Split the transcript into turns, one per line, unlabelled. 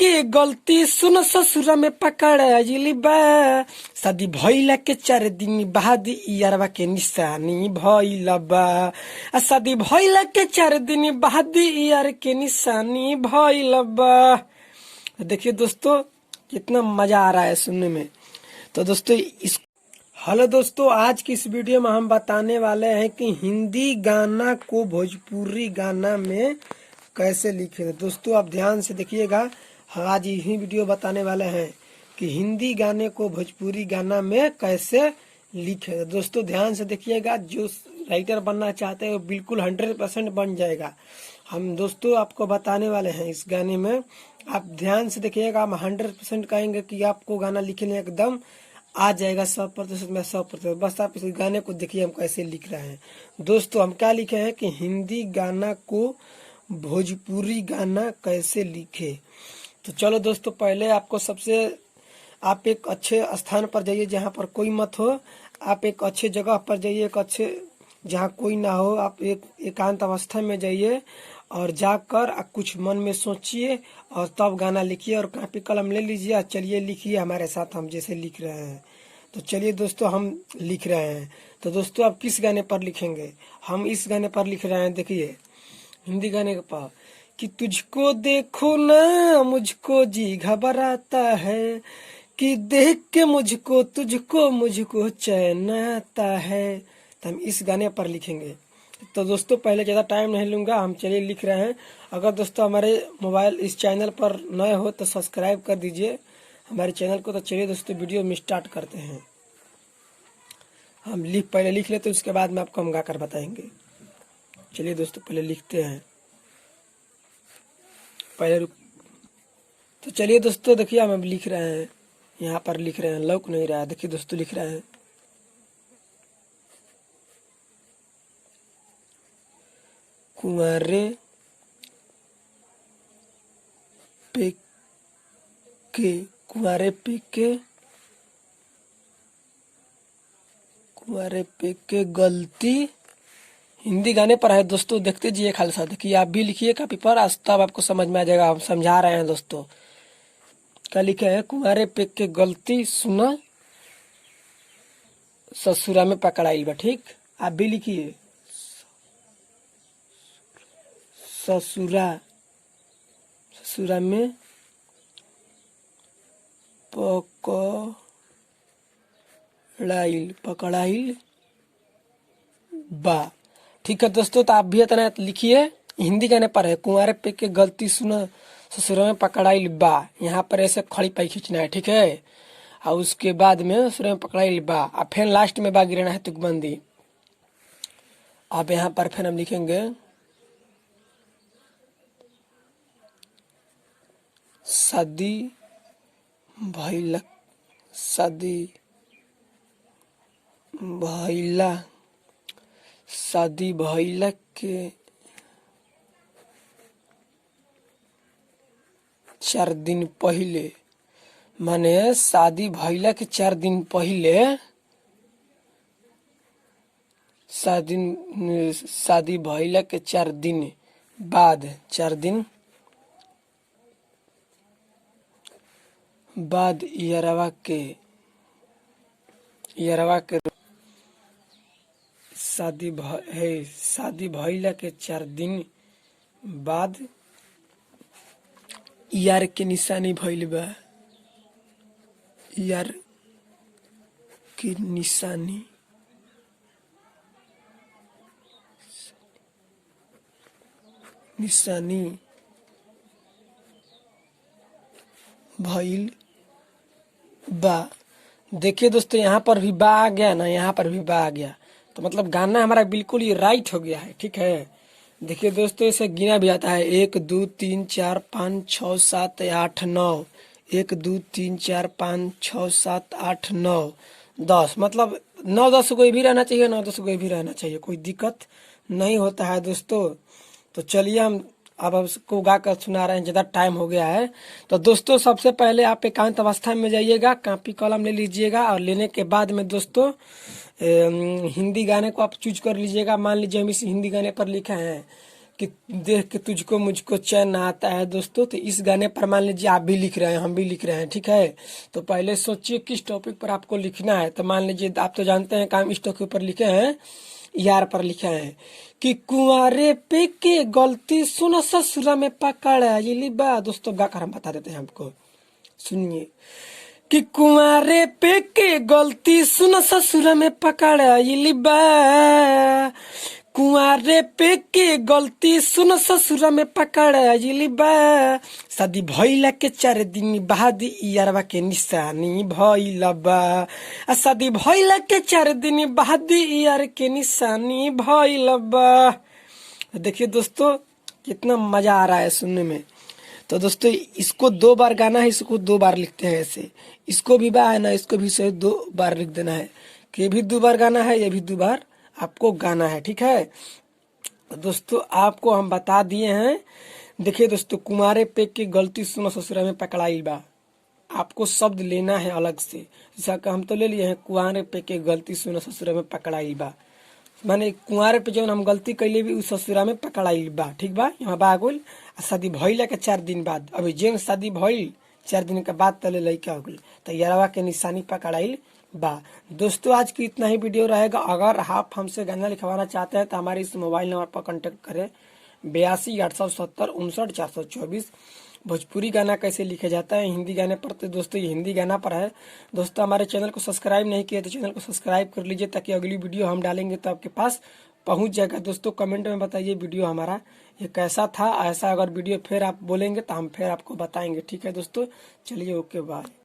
के गलती सुन ससुरा में पकड़ाइली बा। शादी भइला के 4 दिन बाद यारवा के निशानी भइला बा। शादी भइला के 4 दिन बाद यार के निशानी भइला बा। देखिए दोस्तों कितना मजा आ रहा है सुनने में। तो दोस्तों हेलो दोस्तों, आज की इस वीडियो में हम बताने वाले हैं कि हिंदी गाना को भोजपुरी गाना में कैसे लिखे। दोस्तों आप ध्यान से देखिएगा, आज यही वीडियो बताने वाले हैं कि हिंदी गाने को भोजपुरी गाना में कैसे लिखे। दोस्तों ध्यान से देखिएगा, जो राइटर बनना चाहते हैं वो बिल्कुल 100% बन जाएगा। हम दोस्तों आपको बताने वाले हैं इस गाने में, आप ध्यान से देखिएगा। हम 100% कहेंगे कि आपको गाना लिखने एकदम आ जाएगा 100% में 100%। बस आप इस गाने को देखिए हम कैसे लिख रहे हैं। दोस्तों हम क्या लिखे हैं कि हिंदी गाना को भोजपुरी गाना कैसे लिखे। तो चलो दोस्तों, पहले आपको आप एक अच्छे स्थान पर जाइए जहाँ पर कोई मत हो। आप एक अच्छे जगह पर जाइए, एक अच्छे जहाँ कोई ना हो। आप एक एकांत अवस्था में जाइए और जाकर कुछ मन में सोचिए और तब गाना लिखिए और कॉपी कलम ले लीजिए और चलिए लिखिए हमारे साथ, हम जैसे लिख रहे हैं। तो चलिए दोस्तों हम लिख रहे हैं। तो दोस्तों आप किस गाने पर लिखेंगे? हम इस गाने पर लिख रहे हैं। देखिए हिंदी गाने के पास कि तुझको देखो ना मुझको जी घबराता है, कि देख के मुझको चैन आता है। तो हम इस गाने पर लिखेंगे। तो दोस्तों पहले ज़्यादा टाइम नहीं लूँगा, हम चलिए लिख रहे हैं। अगर दोस्तों हमारे मोबाइल इस चैनल पर नए हो तो सब्सक्राइब कर दीजिए हमारे चैनल को। तो चलिए दोस्तों वीडियो में स्टार्ट करते हैं। हम पहले लिख लेते हैं, उसके बाद में आपको हम गा कर बताएंगे। चलिए दोस्तों पहले लिखते हैं। तो चलिए दोस्तों देखिए हम अब लिख रहे हैं, यहाँ पर लिख रहे हैं, लौक नहीं रहा है। देखिए दोस्तों लिख रहे हैं कुंवारे पे के गलती हिंदी गाने पर है। दोस्तों देखते जाइए खालसा, देखिए आप भी लिखिए कॉपी पर, आज तब आपको समझ में आ जाएगा। हम समझा रहे हैं दोस्तों। क्या लिखे है? कुंवारे पे के गलती सुना ससुरा में पकड़ाइल बा। ठीक, आप भी लिखिए ससुरा में पकड़ाइल बा। ठीक है दोस्तों, तो आप भी इतना लिखिए। हिंदी गाने पर है कुंवारे पे के गलती सुना ससुरा में पकड़ाइल बा। यहाँ पर ऐसे खड़ी पाई खींचना है, ठीक है। और उसके बाद में ससुरा में पकड़ाइल बा और फिर लास्ट में बा गिरना है तुकबंदी। अब यहाँ पर फिर हम लिखेंगे शादी भइला के 4 दिन पहले, माने शादी भइला के 4 दिन पहले, शादी भइला के 4 दिन बाद, 4 दिन बाद यारवा के शादी भइला के 4 दिन बाद यार के निशानी भइल बा। यार की निशानी भइल बा। देखिए दोस्तों यहाँ पर भी बा आ गया ना, यहाँ पर भी बा आ गया। तो मतलब गाना हमारा बिल्कुल ही राइट हो गया है, ठीक है। देखिए दोस्तों इसे गिना भी आता है 1 2 3 4 5 6 7 8 9। 1 2 3 4 5 6 7 8 9 10। मतलब 9 10 कोई भी रहना चाहिए, 9 10 कोई भी रहना चाहिए, कोई दिक्कत नहीं होता है दोस्तों। तो चलिए हम अब उसको गा कर सुना रहे हैं, ज़्यादा टाइम हो गया है। तो दोस्तों सबसे पहले आप एकांत अवस्था में जाइएगा, कॉपी कलम ले लीजिएगा और लेने के बाद में दोस्तों हिंदी गाने को आप चूज कर लीजिएगा। मान लीजिए हम इस हिंदी गाने पर लिखे हैं कि देख के तुझको मुझको चैन आता है दोस्तों। तो इस गाने पर मान लीजिए आप भी लिख रहे हैं, हम भी लिख रहे हैं, ठीक है। तो पहले सोचिए किस टॉपिक पर आपको लिखना है। तो मान लीजिए आप तो जानते हैं काम इस टॉपिक पर लिखे हैं, यार पर लिखे हैं कि कुंवारे पे के गलती सुनो ससुरा में पकड़ाइली बा। दोस्तों गाकर हम बता देते हैं आपको, सुनिए कि कुंवारे पे के गलती सुनो ससुरा में पकड़ाइली बा। कुंवारे पे के गलती सुनो ससुरा में पकड़ाइली बा। शादी भइला के 4 दिन बाद यारवा के निशानी भइला बा। शादी भइला के 4 दिन बाद यार के निशानी भइला बा। देखिए दोस्तों कितना मजा आ रहा है सुनने में। तो दोस्तों इसको 2 बार गाना है, इसको 2 बार लिखते हैं ऐसे। इसको भी बा है ना, इसको भी से 2 बार लिख देना है कि ये भी 2 बार गाना है, ये भी 2 बार आपको गाना है, ठीक है। तो दोस्तों आपको हम बता दिए हैं। देखिए दोस्तों, कुंवारे पे की गलती सुनो ससुरा में पकड़ाई बा, आपको शब्द लेना है अलग से। जैसा कि हम तो ले लिए हैं कुंवारे पे के गलती सुनो ससुरा में पकड़ाई बा, माने कुंवारे पे जो हम गलती कैले भी उस ससुरा में पकड़ाई बा, ठीक बा। यहाँ बा गोल शादी भइला के 4 दिन बाद, अभी जेन शादी भइल 4 दिन के बाद तले लड़का हो गई, तो यारवा के निशानी पकड़ाइल बा। दोस्तों आज की इतना ही वीडियो रहेगा। अगर आप हमसे गाना लिखवाना चाहते हैं तो हमारे इस मोबाइल नंबर पर कांटेक्ट करें 82 870 59 424। भोजपुरी गाना कैसे लिखे जाता है हिंदी गाने पर, तो दोस्तों ये हिंदी गाना पर है। दोस्तों हमारे चैनल को सब्सक्राइब नहीं किया तो चैनल को सब्सक्राइब कर लीजिए, ताकि अगली वीडियो हम डालेंगे तो आपके पास पहुंच जाएगा। दोस्तों कमेंट में बताइए वीडियो हमारा ये कैसा था। ऐसा अगर वीडियो फिर आप बोलेंगे तो हम फिर आपको बताएंगे, ठीक है दोस्तों। चलिए ओके बाय।